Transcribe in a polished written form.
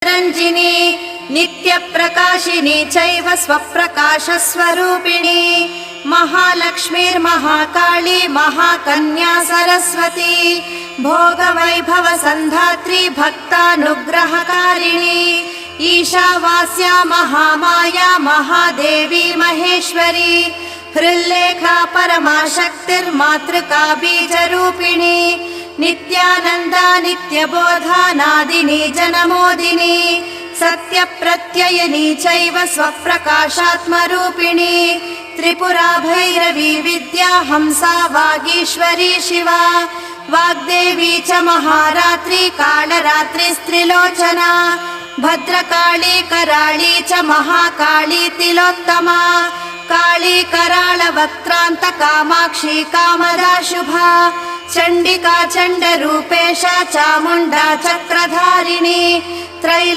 रञ्जिनी नित्यप्रकाशिनी चैव स्वप्रकाशस्वरूपिणी महालक्ष्मीर्महाकाली महाकन्या सरस्वती भोगवैभवसन्धात्री भक्तानुग्रहकारिणी ईशावास्या महामाया महादेवी महेश्वरी हृल्लेखा परमाशक्तिर्मातृका बीजरूपिणी नित्यानन्दा नित्यबोधा नादिनी जनमोदिनी सत्यप्रत्ययिनी चैव स्वप्रकाशात्मरूपिणी त्रिपुरा भैरवी विद्या हंसा वागीश्वरी शिवा वाग्देवी च महारात्री कालरात्रिस्त्रिलोचना भद्रकाली कराळी च महाकाली तिलोत्तमा काली कराळवक्त्रान्त कामाक्षी कामदा शुभा चण्डिका चण्डरूपेशा चामुण्डा चक्रधारिणी त्रैलो